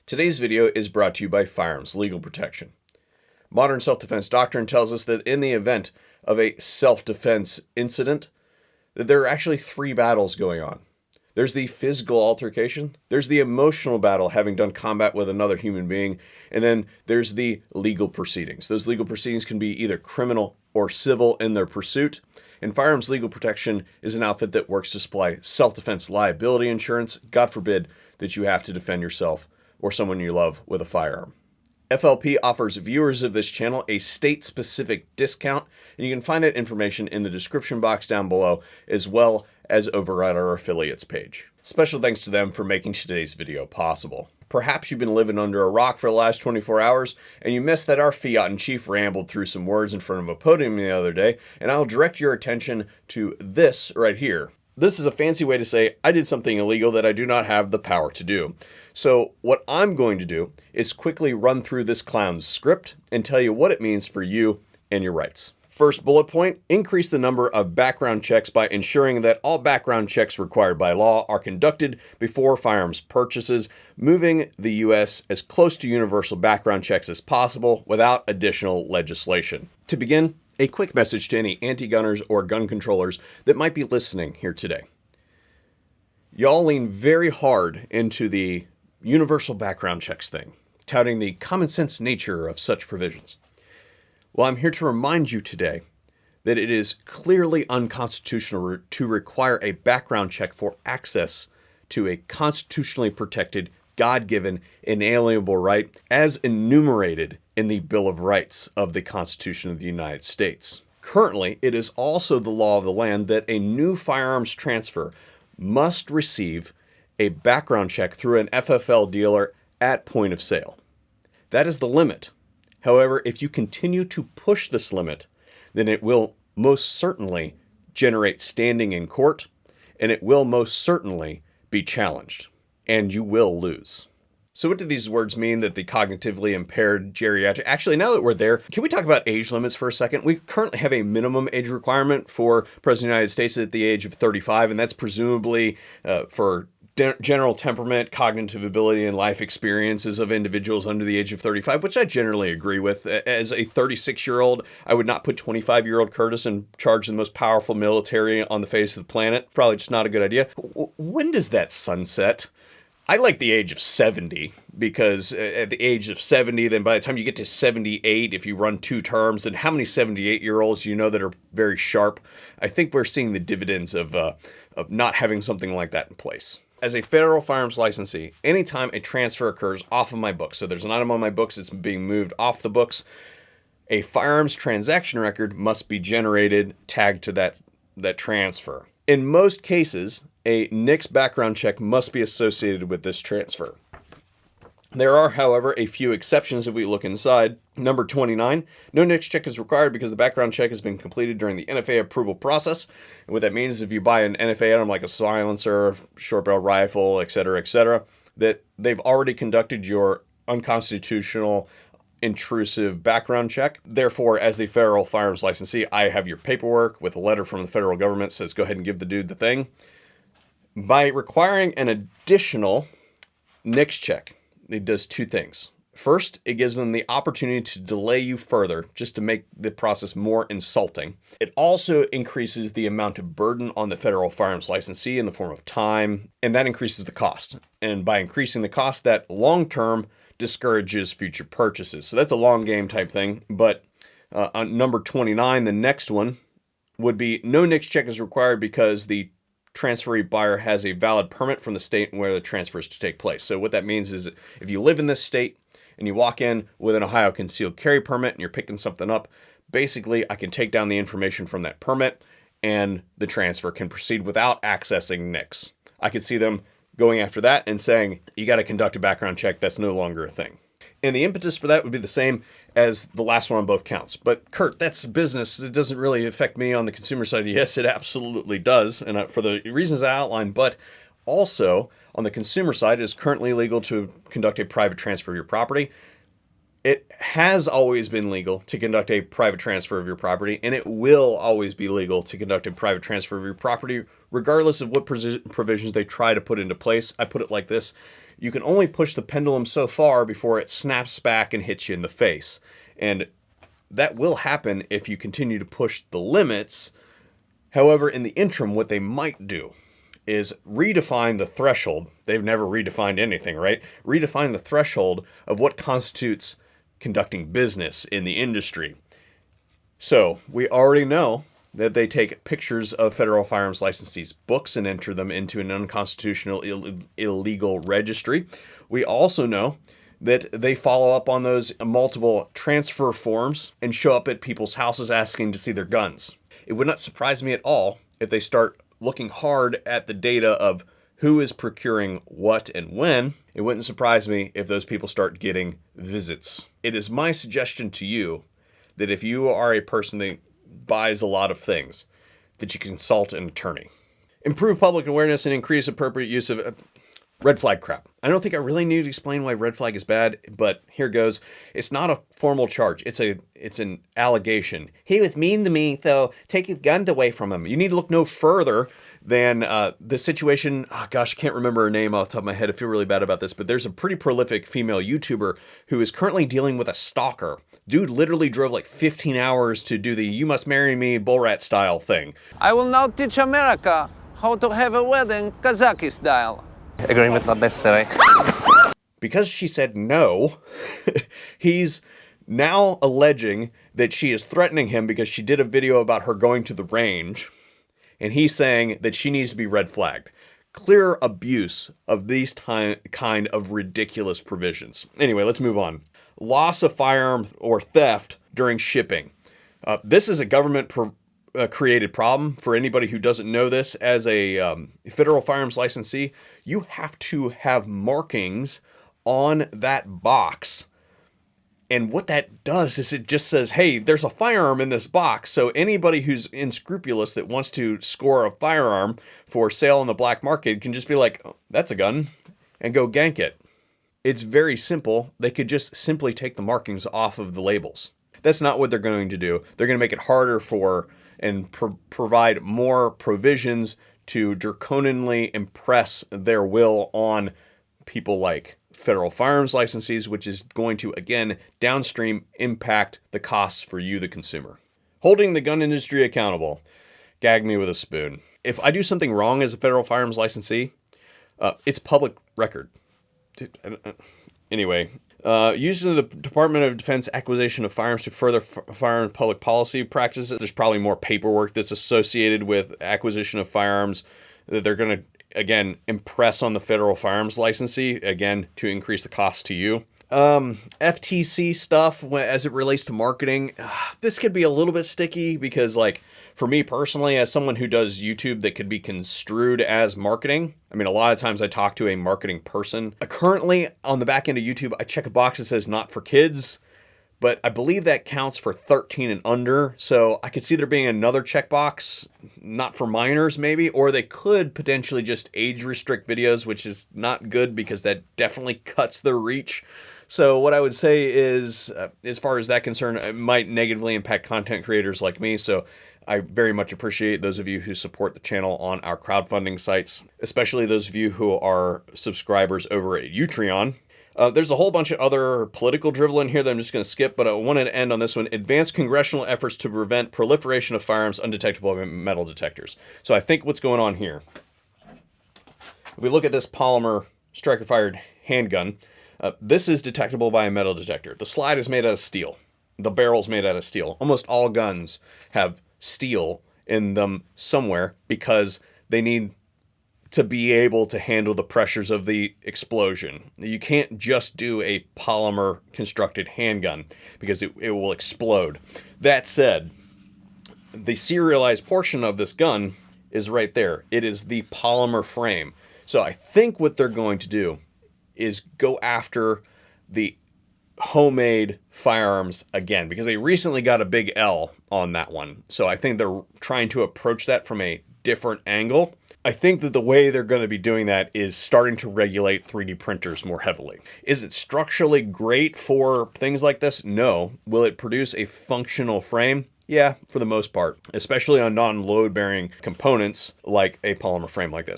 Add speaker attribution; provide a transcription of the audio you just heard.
Speaker 1: Today's video is brought to you by Firearms Legal Protection. Modern self-defense doctrine tells us that in the event of a self-defense incident, that there are actually three battles going on. There's the physical altercation, there's the emotional battle having done combat with another human being, and then there's the legal proceedings. Those legal proceedings can be either criminal or civil in their pursuit. And Firearms Legal Protection is an outfit that works to supply self-defense liability insurance, God forbid that you have to defend yourself or someone you love with a firearm. FLP offers viewers of this channel a state-specific discount, and you can find that information in the description box down below, as well as over at our affiliates page. Special thanks to them for making today's video possible. Perhaps you've been living under a rock for the last 24 hours, and you missed that our fiat in chief rambled through some words in front of a podium the other day, and I'll direct your attention to this right here. This is a fancy way to say I did something illegal that I do not have the power to do. So what I'm going to do is quickly run through this clown's script and tell you what it means for you and your rights. First bullet point, increase the number of background checks by ensuring that all background checks required by law are conducted before firearms purchases, moving the U.S. as close to universal background checks as possible without additional legislation. To begin, a quick message to any anti-gunners or gun controllers that might be listening here today. Y'all lean very hard into the universal background checks thing, touting the common sense nature of such provisions. Well, I'm here to remind you today that it is clearly unconstitutional to require a background check for access to a constitutionally protected, God-given, inalienable right as enumerated in the Bill of Rights of the Constitution of the United States. Currently, it is also the law of the land that a new firearms transfer must receive a background check through an FFL dealer at point of sale. That is the limit. However, if you continue to push this limit, then it will most certainly generate standing in court, and it will most certainly be challenged, and you will lose. So what do these words mean that the cognitively impaired geriatric... Actually, now that we're there, can we talk about age limits for a second? We currently have a minimum age requirement for President of the United States at the age of 35, and that's presumably for general temperament, cognitive ability, and life experiences of individuals under the age of 35, which I generally agree with. As a 36-year-old, I would not put 25-year-old Curtis in charge of the most powerful military on the face of the planet. Probably just not a good idea. When does that sunset? I like the age of 70 because at the age of 70, then by the time you get to 78, if you run 2 terms, then how many 78-year-olds you know that are very sharp? I think we're seeing the dividends of not having something like that in place. As a federal firearms licensee, anytime a transfer occurs off of my books, so there's an item on my books that's being moved off the books, a firearms transaction record must be generated, tagged to that transfer. In most cases, a NICS background check must be associated with this transfer. There are, however, a few exceptions if we look inside. Number 29, no NICS check is required because the background check has been completed during the NFA approval process. And what that means is if you buy an NFA item like a silencer, short barrel rifle, etc., that they've already conducted your unconstitutional, intrusive background check. Therefore, as the federal firearms licensee, I have your paperwork with a letter from the federal government that says go ahead and give the dude the thing. By requiring an additional NICS check, it does 2 things. First, it gives them the opportunity to delay you further, just to make the process more insulting. It also increases the amount of burden on the federal firearms licensee in the form of time, and that increases the cost. And by increasing the cost, that long-term discourages future purchases. So that's a long game type thing. But on number 29, the next one would be no NICS check is required because the transferee buyer has a valid permit from the state where the transfer is to take place. So what that means is if you live in this state and you walk in with an Ohio concealed carry permit and you're picking something up, basically I can take down the information from that permit and the transfer can proceed without accessing NICS. I could see them going after that and saying, you got to conduct a background check. That's no longer a thing. And the impetus for that would be the same as the last one on both counts. But Kurt, that's business. It doesn't really affect me on the consumer side. Yes, it absolutely does. And for the reasons I outlined, but also on the consumer side, it is currently legal to conduct a private transfer of your property. It has always been legal to conduct a private transfer of your property, and it will always be legal to conduct a private transfer of your property, regardless of what provisions they try to put into place. I put it like this. you can only push the pendulum so far before it snaps back and hits you in the face. And that will happen if you continue to push the limits. However, in the interim, what they might do is redefine the threshold. They've never redefined anything, right? Redefine the threshold of what constitutes conducting business in the industry. So we already know that they take pictures of federal firearms licensees' books and enter them into an unconstitutional illegal registry. We also know that they follow up on those multiple transfer forms and show up at people's houses asking to see their guns. It would not surprise me at all if they start looking hard at the data of who is procuring what and when. It wouldn't surprise me if those people start getting visits. It is my suggestion to you that if you are a person that buys a lot of things, that you consult an attorney. Improve public awareness and increase appropriate use of red flag crap. I don't think I really need to explain why red flag is bad, but here goes. It's not a formal charge. It's an allegation. He was mean to me, so take his guns away from him. You need to look no further than the situation. Oh gosh, I can't remember her name off the top of my head. I feel really bad about this, but there's a pretty prolific female YouTuber who is currently dealing with a stalker. Dude literally drove like 15 hours to do the "you must marry me" bull rat style thing.
Speaker 2: I will now teach America how to have a wedding Kazaki style.
Speaker 3: Agreement not necessary.
Speaker 1: Because she said no, he's now alleging that she is threatening him because she did a video about her going to the range, and he's saying that she needs to be red flagged. Clear abuse of these kind of ridiculous provisions. Anyway, let's move on. Loss of firearm or theft during shipping. This is a government created problem. For anybody who doesn't know this, as a federal firearms licensee, you have to have markings on that box. And what that does is it just says, hey, there's a firearm in this box. So anybody who's unscrupulous that wants to score a firearm for sale on the black market can just be like, oh, that's a gun, and go gank it. It's very simple. They could just simply take the markings off of the labels. That's not what they're going to do. They're going to make it harder for and provide more provisions to draconianly impress their will on people like federal firearms licensees, which is going to, again, downstream impact the costs for you, the consumer. Holding the gun industry accountable. Gag me with a spoon. If I do something wrong as a federal firearms licensee, it's public record. Anyway, using the Department of Defense acquisition of firearms to further firearms public policy practices, there's probably more paperwork that's associated with acquisition of firearms that they're going to, again, impress on the federal firearms licensee, again, to increase the cost to you. FTC stuff as it relates to marketing, this could be a little bit sticky because, like, for me personally, as someone who does YouTube that could be construed as marketing, I mean, a lot of times I talk to a marketing person. Currently, on the back end of YouTube, I check a box that says not for kids, but I believe that counts for 13 and under. So I could see there being another checkbox, not for minors maybe, or they could potentially just age restrict videos, which is not good because that definitely cuts the reach. So what I would say is, as far as that concerned, it might negatively impact content creators like me. So I very much appreciate those of you who support the channel on our crowdfunding sites, especially those of you who are subscribers over at Utreon. There's a whole bunch of other political drivel in here that I'm just going to skip, but I wanted to end on this one. Advance congressional efforts to prevent proliferation of firearms undetectable by metal detectors. So I think what's going on here, if we look at this polymer striker-fired handgun, this is detectable by a metal detector. The slide is made out of steel. The barrel's made out of steel. Almost all guns have steel in them somewhere because they need to be able to handle the pressures of the explosion. You can't just do a polymer constructed handgun because it will explode. That said, the serialized portion of this gun is right there. It is the polymer frame. So I think what they're going to do is go after the homemade firearms again, because they recently got a big L on that one. So I think they're trying to approach that from a different angle. I think that the way they're going to be doing that is starting to regulate 3D printers more heavily. Is it structurally great for things like this? No. Will it produce a functional frame? Yeah, for the most part, especially on non-load bearing components like a polymer frame like this.